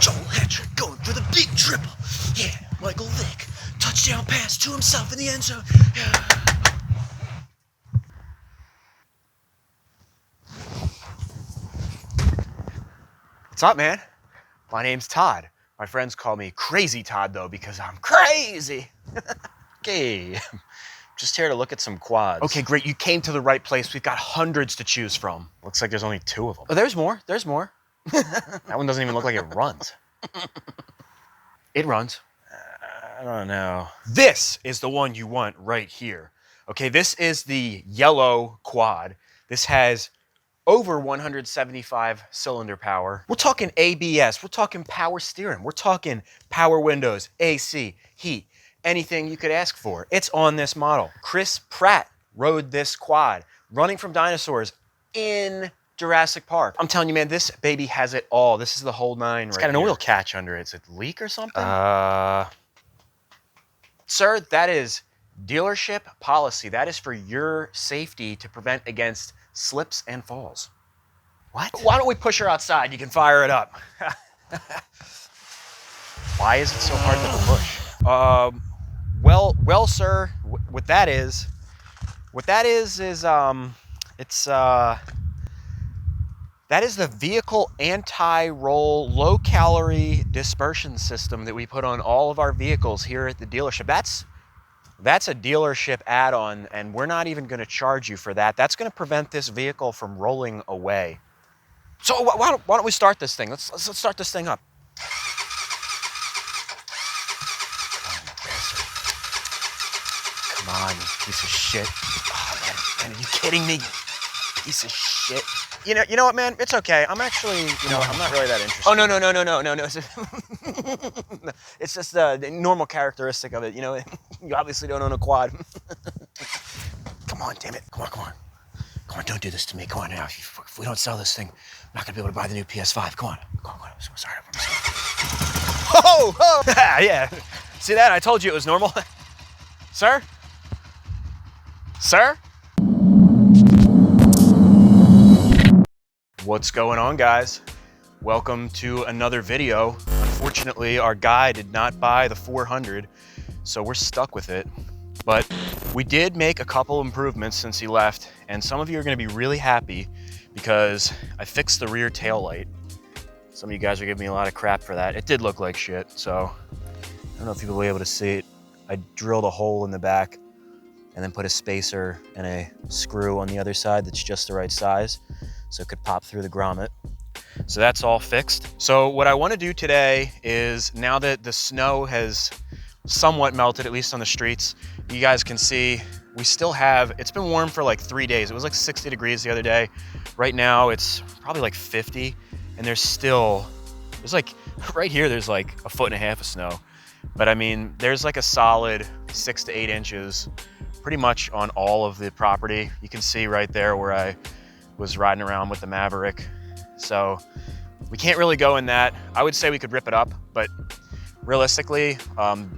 Joel Hatcher going for the big triple. Yeah, Michael Vick. Touchdown pass to himself in the end zone. What's up, man? My name's Todd. My friends call me Crazy Todd, though, because I'm crazy. Okay, just here to look at some quads. Okay, great. You came to the right place. We've got hundreds to choose from. Looks like there's only 2 of them. Oh, there's more. There's more. That one doesn't even look like it runs. It runs. I don't know. This is the one you want right here. Okay, this is the yellow quad. This has over 175 cylinder power. We're talking ABS. We're talking power steering. We're talking power windows, AC, heat, anything you could ask for. It's on this model. Chris Pratt rode this quad, running from dinosaurs in Jurassic Park. I'm telling you, man, this baby has it all. This is the whole nine. It's right got an here. oil catch under it. Is it leak or something? Sir, that is dealership policy. That is for your safety to prevent against slips and falls. What? Why don't we push her outside? You can fire it up. Why is it so hard to push? Well, sir, what that is that is the vehicle anti-roll low-calorie dispersion system that we put on all of our vehicles here at the dealership. That's a dealership add-on, and we're not even going to charge you for that. That's going to prevent this vehicle from rolling away. So why don't we start this thing? Let's start this thing up. Come on, you piece of shit. Oh, man, are you kidding me? Piece of shit. You know what, man? It's okay. I'm actually, I'm not really that interested. Oh, no. It's just the normal characteristic of it. You obviously don't own a quad. Come on, damn it. Come on, don't do this to me. Come on now. If we don't sell this thing, I'm not going to be able to buy the new PS5. Come on. I'm so sorry. Oh! Yeah. See that? I told you it was normal. Sir? What's going on, guys? Welcome to another video. Unfortunately, our guy did not buy the 400, so we're stuck with it. But we did make a couple improvements since he left, and some of you are going to be really happy because I fixed the rear tail light. Some of you guys are giving me a lot of crap for that. It did look like shit, so I don't know if you'll be able to see it. I drilled a hole in the back and then put a spacer and a screw on the other side that's just the right size so it could pop through the grommet. So that's all fixed. So what I want to do today is, now that the snow has somewhat melted, at least on the streets, you guys can see we still have, it's been warm for like 3 days. It was like 60 degrees the other day. Right now it's probably like 50, and there's like, right here there's like 1.5 foot of snow. But I mean, there's like a solid 6 to 8 inches pretty much on all of the property. You can see right there where I was riding around with the Maverick. So we can't really go in that. I would say we could rip it up, but realistically,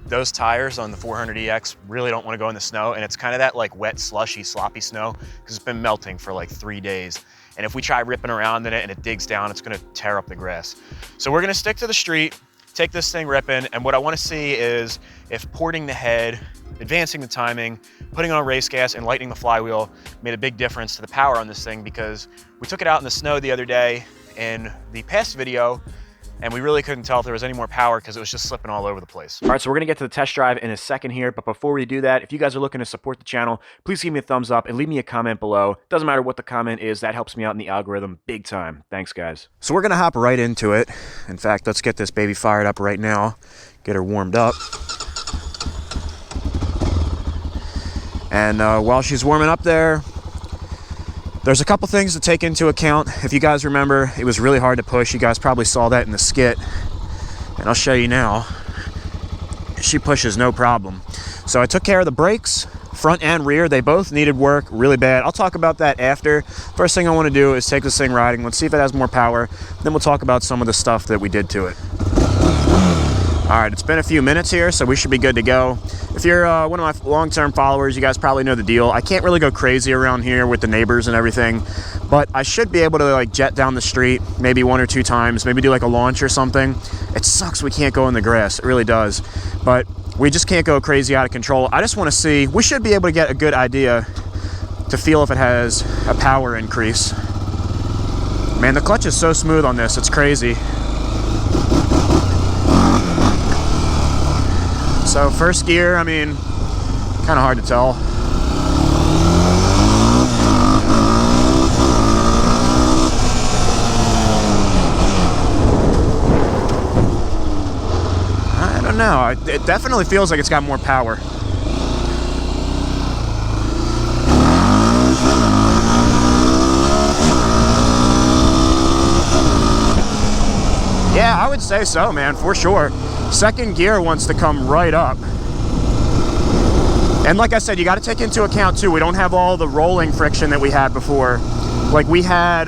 those tires on the 400EX really don't want to go in the snow, and it's kind of that like wet, slushy, sloppy snow because it's been melting for like 3 days. And if we try ripping around in it and it digs down, it's going to tear up the grass. So we're going to stick to the street, take this thing ripping, and what I want to see is if porting the head, advancing the timing, putting on race gas, and lightening the flywheel made a big difference to the power on this thing, because we took it out in the snow the other day in the past video, and we really couldn't tell if there was any more power because it was just slipping all over the place. All right, so we're gonna get to the test drive in a second here, but before we do that, if you guys are looking to support the channel, please give me a thumbs up and leave me a comment below. Doesn't matter what the comment is, that helps me out in the algorithm big time. Thanks, guys. So we're gonna hop right into it. In fact, let's get this baby fired up right now, get her warmed up. And while she's warming up there's a couple things to take into account. If you guys remember, it was really hard to push. You guys probably saw that in the skit, and I'll show you now. She pushes no problem. So I took care of the brakes, front and rear. They both needed work really bad. I'll talk about that after. First thing I want to do is take this thing riding. Let's see if it has more power. Then we'll talk about some of the stuff that we did to it. All right, it's been a few minutes here, so we should be good to go. If you're one of my long-term followers, you guys probably know the deal. I can't really go crazy around here with the neighbors and everything, but I should be able to like jet down the street maybe 1 or 2 times, maybe do like a launch or something. It sucks we can't go in the grass, it really does, but we just can't go crazy out of control. I just want to see, we should be able to get a good idea to feel if it has a power increase. Man, the clutch is so smooth on this, it's crazy. So first gear, I mean, kind of hard to tell. I don't know, it definitely feels like it's got more power. Yeah, I would say so, man, for sure. Second gear wants to come right up. And like I said, you got to take into account too, we don't have all the rolling friction that we had before. Like we had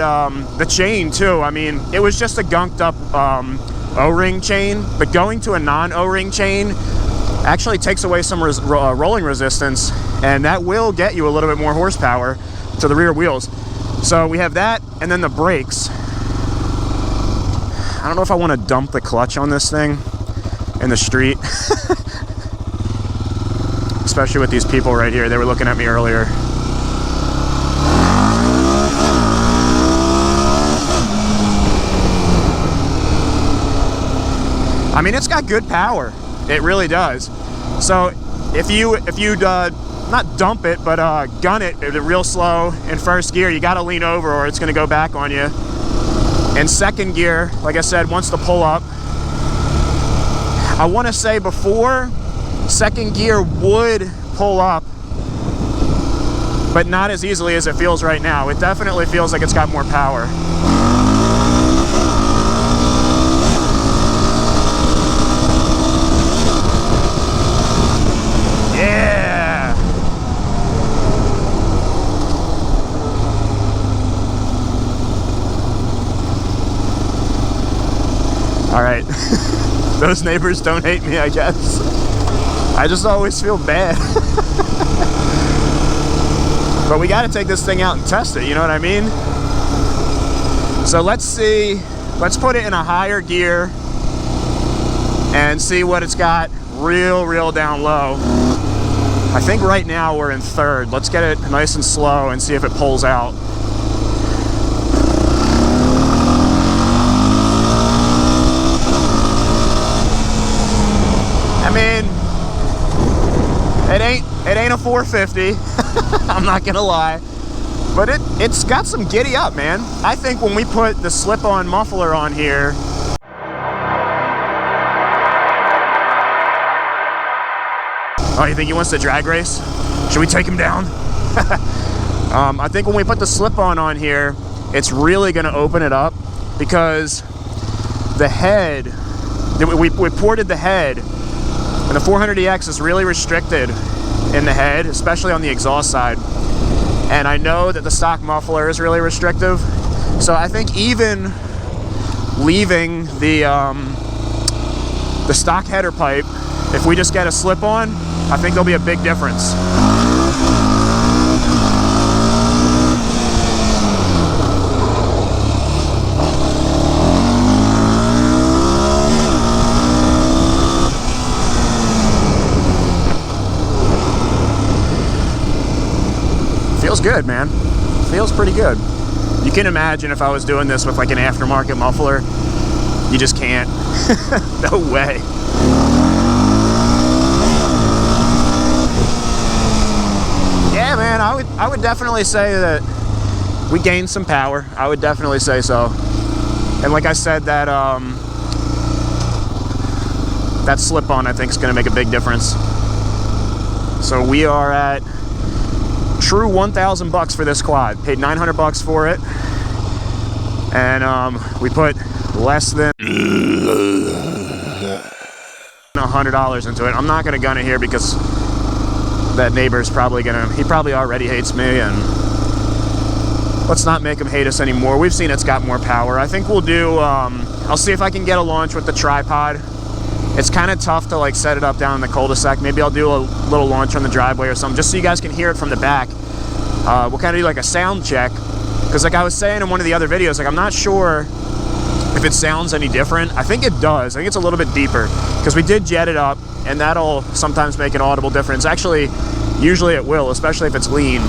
the chain too. I mean, it was just a gunked up O-ring chain, but going to a non-O-ring chain actually takes away some rolling resistance, and that will get you a little bit more horsepower to the rear wheels. So we have that, and then the brakes. I don't know if I want to dump the clutch on this thing in the street. Especially with these people right here. They were looking at me earlier. I mean, it's got good power. It really does. So if you'd not dump it, but gun it real slow in first gear, you got to lean over or it's going to go back on you. And second gear, like I said, wants to pull up. I want to say before, second gear would pull up, but not as easily as it feels right now. It definitely feels like it's got more power. Yeah! All right. Those neighbors don't hate me, I guess. I just always feel bad. But we got to take this thing out and test it, you know what I mean? So let's see, let's put it in a higher gear and see what it's got real down low. I think right now we're in third. Let's get it nice and slow and see if it pulls out. I mean, it ain't a 450. I'm not gonna lie, but it's got some giddy up, man. I think when we put the slip-on muffler on here, oh, you think he wants to drag race? Should we take him down? I think when we put the slip-on on here, it's really gonna open it up because the head, we ported the head. And the 400EX is really restricted in the head, especially on the exhaust side. And I know that the stock muffler is really restrictive. So I think even leaving the stock header pipe, if we just get a slip-on, I think there'll be a big difference. Feels good, man. Feels pretty good. You can imagine if I was doing this with like an aftermarket muffler, you just can't. No way. Yeah, man, I would definitely say that we gained some power. I would definitely say so. And like I said, that that slip-on I think is going to make a big difference. So we are at true 1,000 bucks for this quad. Paid 900 bucks for it, and we put less than $100 into it. I'm not gonna gun it here because that neighbor's probably gonna, he probably already hates me, and let's not make him hate us anymore. We've seen it's got more power. I think we'll do, I'll see if I can get a launch with the tripod. It's kind of tough to like set it up down in the cul-de-sac. Maybe I'll do a little launch on the driveway or something, just so you guys can hear it from the back. We'll kind of do like a sound check, Because like I was saying in one of the other videos, like I'm not sure if it sounds any different. I think it does. I think it's a little bit deeper because we did jet it up, and that'll sometimes make an audible difference. Actually, usually it will, especially if it's lean.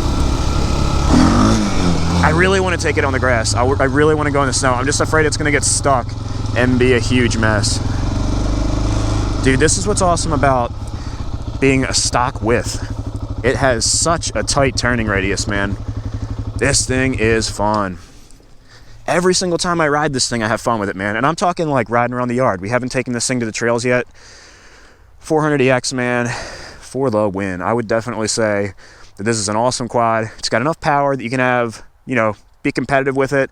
I really want to take it on the grass. I really want to go in the snow. I'm just afraid it's going to get stuck and be a huge mess. Dude, this is what's awesome about being a stock width. It has such a tight turning radius, man. This thing is fun. Every single time I ride this thing, I have fun with it, man. And I'm talking like riding around the yard. We haven't taken this thing to the trails yet. 400EX, man, for the win. I would definitely say that this is an awesome quad. It's got enough power that you can have, you know, be competitive with it.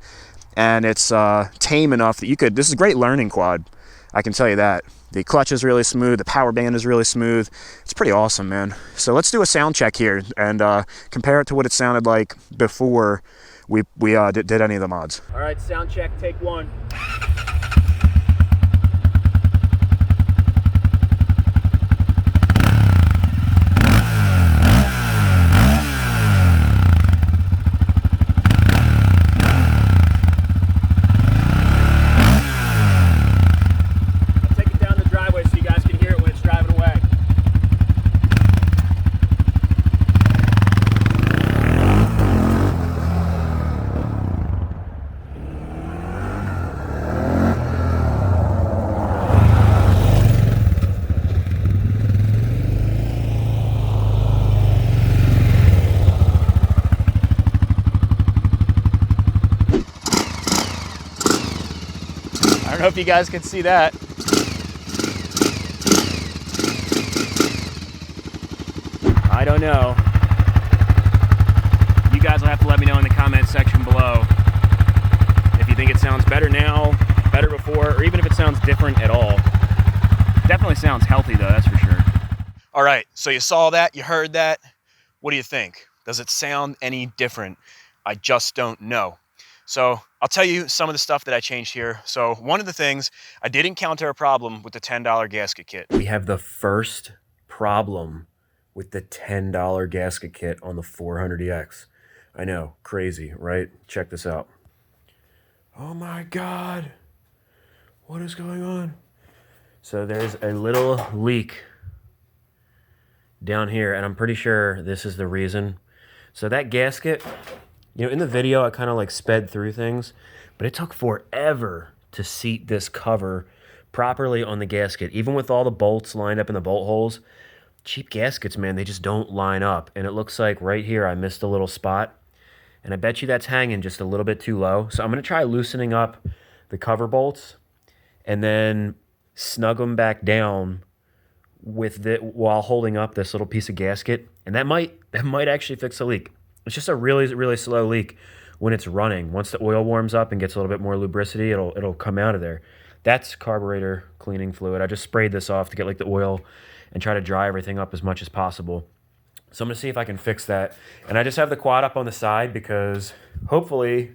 And it's tame enough that you could, this is a great learning quad. I can tell you that. The clutch is really smooth. The power band is really smooth. It's pretty awesome, man. So let's do a sound check here and compare it to what it sounded like before we did any of the mods. All right, sound check, take one. I don't know if you guys can see that. I don't know. You guys will have to let me know in the comment section below if you think it sounds better now, better before, or even if it sounds different at all. Definitely sounds healthy though, that's for sure. All right, so you saw that, you heard that. What do you think? Does it sound any different? I just don't know. So I'll tell you some of the stuff that I changed here. So one of the things, I did encounter a problem with the $10 gasket kit. We have the first problem with the $10 gasket kit on the 400EX. I know, crazy, right? Check this out. Oh my God, what is going on? So there's a little leak down here, and I'm pretty sure this is the reason. So that gasket, you know, in the video, I kind of like sped through things, but it took forever to seat this cover properly on the gasket. Even with all the bolts lined up in the bolt holes, cheap gaskets, man, they just don't line up. And it looks like right here, I missed a little spot. And I bet you that's hanging just a little bit too low. So I'm going to try loosening up the cover bolts and then snug them back down with it while holding up this little piece of gasket. And that might actually fix the leak. It's just a really, really slow leak when it's running. Once the oil warms up and gets a little bit more lubricity, it'll come out of there. That's carburetor cleaning fluid. I just sprayed this off to get like the oil and try to dry everything up as much as possible. So I'm gonna see if I can fix that. And I just have the quad up on the side because hopefully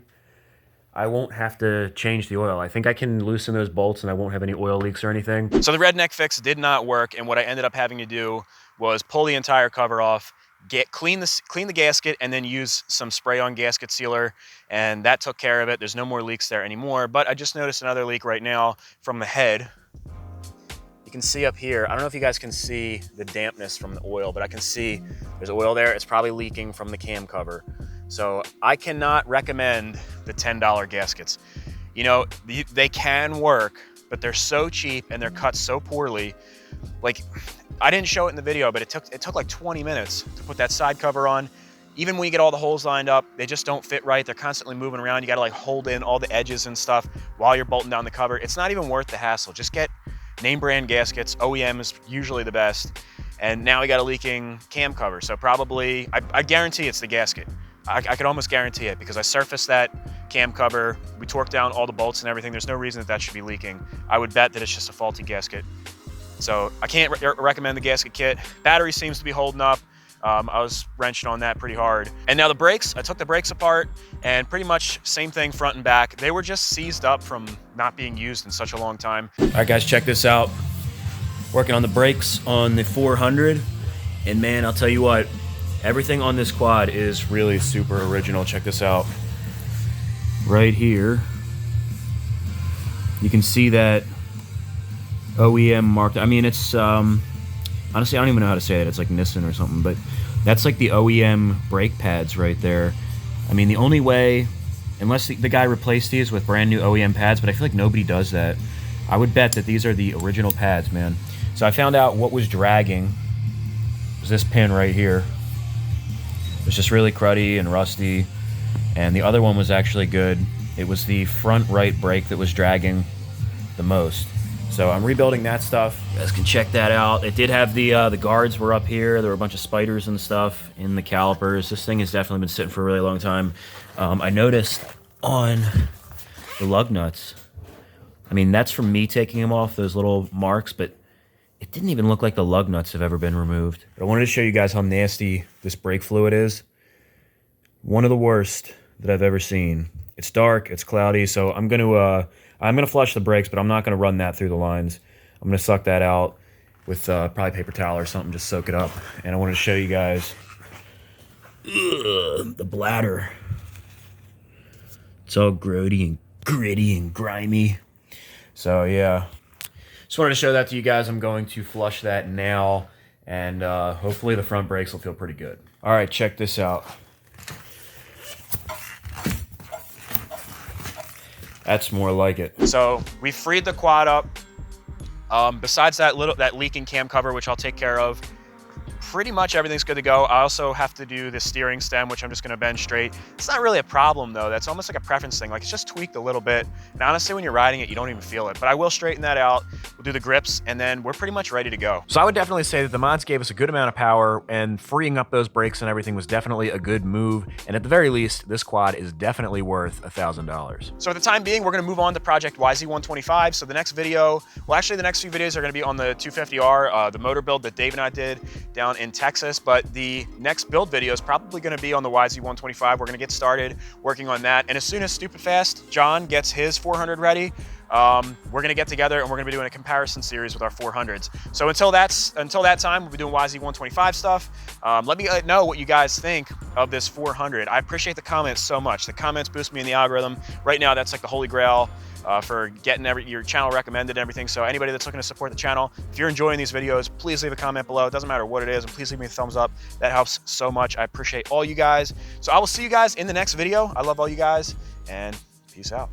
I won't have to change the oil. I think I can loosen those bolts and I won't have any oil leaks or anything. So the redneck fix did not work, and what I ended up having to do was pull the entire cover off, clean the gasket, and then use some spray-on gasket sealer, and that took care of it. There's no more leaks there anymore, but I just noticed another leak right now from the head. You can see up here, I don't know if you guys can see the dampness from the oil, but I can see there's oil there. It's probably leaking from the cam cover. So I cannot recommend the $10 gaskets. You know, they can work, but they're so cheap and they're cut so poorly. Like, I didn't show it in the video, but it took like 20 minutes to put that side cover on. Even when you get all the holes lined up, they just don't fit right. They're constantly moving around. You gotta like hold in all the edges and stuff while you're bolting down the cover. It's not even worth the hassle. Just get name brand gaskets. OEM is usually the best. And now we got a leaking cam cover. So probably, I guarantee it's the gasket. I could almost guarantee it because I surfaced that cam cover. We torqued down all the bolts and everything. There's no reason that should be leaking. I would bet that it's just a faulty gasket. So I can't recommend the gasket kit. Battery seems to be holding up. I was wrenching on that pretty hard. And now the brakes, I took the brakes apart and pretty much same thing front and back. They were just seized up from not being used in such a long time. All right, guys, check this out. Working on the brakes on the 400. And man, I'll tell you what, everything on this quad is really super original. Check this out. right here, you can see that OEM marked. I mean, it's honestly, I don't even know how to say it. It's like Nissan or something, but that's like the OEM brake pads right there. I mean, the only way, unless the guy replaced these with brand new OEM pads, but I feel like nobody does that. I would bet that these are the original pads, man. So I found out what was dragging. It was this pin right here. It was just really cruddy and rusty, and the other one was actually good. It was the front right brake that was dragging the most. So I'm rebuilding that stuff. You guys can check that out. It did have the guards were up here. There were a bunch of spiders and stuff in the calipers. This thing has definitely been sitting for a really long time. I noticed on the lug nuts, I mean, that's from me taking them off, those little marks, but it didn't even look like the lug nuts have ever been removed. But I wanted to show you guys how nasty this brake fluid is. One of the worst that I've ever seen. It's dark, it's cloudy, so I'm gonna flush the brakes, but I'm not gonna run that through the lines. I'm gonna suck that out with probably paper towel or something, just soak it up. And I wanted to show you guys the bladder. It's all grody and gritty and grimy. So yeah, just wanted to show that to you guys. I'm going to flush that now, and hopefully the front brakes will feel pretty good. All right, check this out. That's more like it. So we freed the quad up. Besides that leaking cam cover, which I'll take care of, pretty much everything's good to go. I also have to do the steering stem, which I'm just gonna bend straight. It's not really a problem though. That's almost like a preference thing. Like, it's just tweaked a little bit. And honestly, when you're riding it, you don't even feel it. But I will straighten that out. We'll do the grips, and then we're pretty much ready to go. So I would definitely say that the mods gave us a good amount of power, and freeing up those brakes and everything was definitely a good move. And at the very least, this quad is definitely worth $1,000. So at the time being, we're gonna move on to Project YZ125. So the next video, well, actually the next few videos are gonna be on the 250R, the motor build that Dave and I did down in Texas, but the next build video is probably going to be on the YZ125. We're going to get started working on that, and as soon as Stupid Fast John gets his 400 ready, we're going to get together and we're going to be doing a comparison series with our 400s. So until that time, we'll be doing YZ125 stuff. Let me know what you guys think of this 400. I appreciate the comments so much. The comments boost me in the algorithm. Right now, that's like the holy grail for getting your channel recommended and everything. So anybody that's looking to support the channel, if you're enjoying these videos, please leave a comment below. It doesn't matter what it is, and please leave me a thumbs up. That helps so much. I appreciate all you guys. So I will see you guys in the next video. I love all you guys, and peace out.